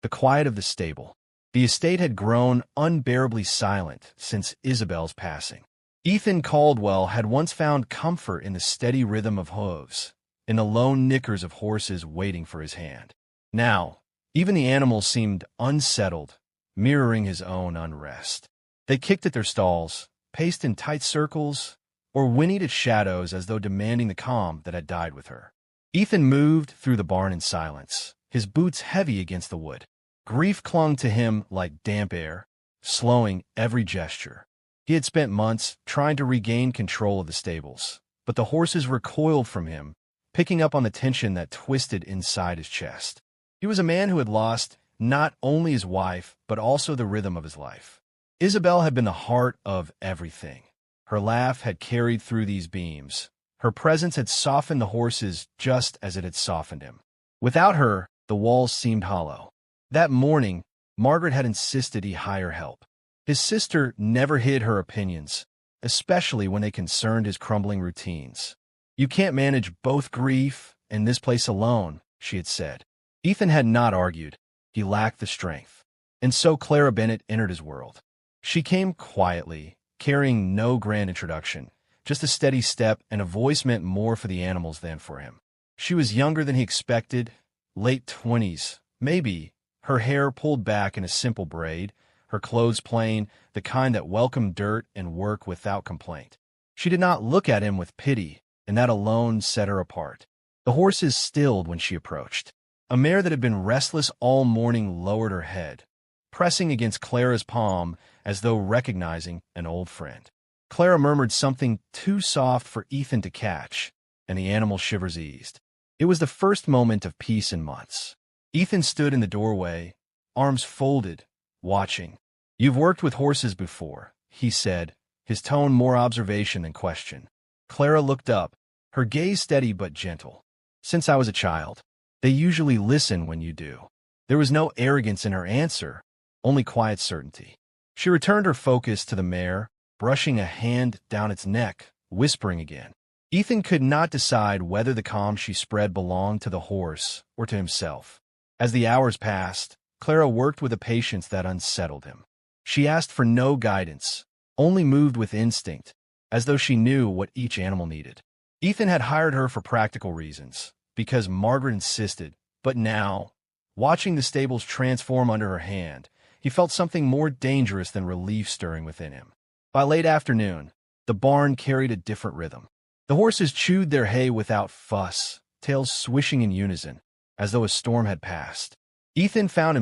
the quiet of the stable. The estate had grown unbearably silent since Isabel's passing. Ethan Caldwell had once found comfort in the steady rhythm of hooves, in the lone nickers of horses waiting for his hand. Now, even the animals seemed unsettled, mirroring his own unrest. They kicked at their stalls, paced in tight circles, or whinnied at shadows as though demanding the calm that had died with her. Ethan moved through the barn in silence, his boots heavy against the wood. Grief clung to him like damp air, slowing every gesture. He had spent months trying to regain control of the stables, but the horses recoiled from him, picking up on the tension that twisted inside his chest. He was a man who had lost not only his wife, but also the rhythm of his life. Isabel had been the heart of everything. Her laugh had carried through these beams. Her presence had softened the horses just as it had softened him. Without her, the walls seemed hollow. That morning, Margaret had insisted he hire help. His sister never hid her opinions, especially when they concerned his crumbling routines. "You can't manage both grief and this place alone," she had said. Ethan had not argued. He lacked the strength. And so Clara Bennett entered his world. She came quietly, carrying no grand introduction, just a steady step and a voice meant more for the animals than for him. She was younger than he expected, late 20s, maybe, her hair pulled back in a simple braid, her clothes plain, the kind that welcomed dirt and work without complaint. She did not look at him with pity, and that alone set her apart. The horses stilled when she approached. A mare that had been restless all morning lowered her head, pressing against Clara's palm as though recognizing an old friend. Clara murmured something too soft for Ethan to catch, and the animal's shivers eased. It was the first moment of peace in months. Ethan stood in the doorway, arms folded, watching. "You've worked with horses before," he said, his tone more observation than question. Clara looked up, her gaze steady but gentle. "Since I was a child. They usually listen when you do." There was no arrogance in her answer, only quiet certainty. She returned her focus to the mare, brushing a hand down its neck, whispering again. Ethan could not decide whether the calm she spread belonged to the horse or to himself. As the hours passed, Clara worked with a patience that unsettled him. She asked for no guidance, only moved with instinct, as though she knew what each animal needed. Ethan had hired her for practical reasons, because Margaret insisted, but now, watching the stables transform under her hand, he felt something more dangerous than relief stirring within him. By late afternoon, the barn carried a different rhythm. The horses chewed their hay without fuss, tails swishing in unison, as though a storm had passed. Ethan found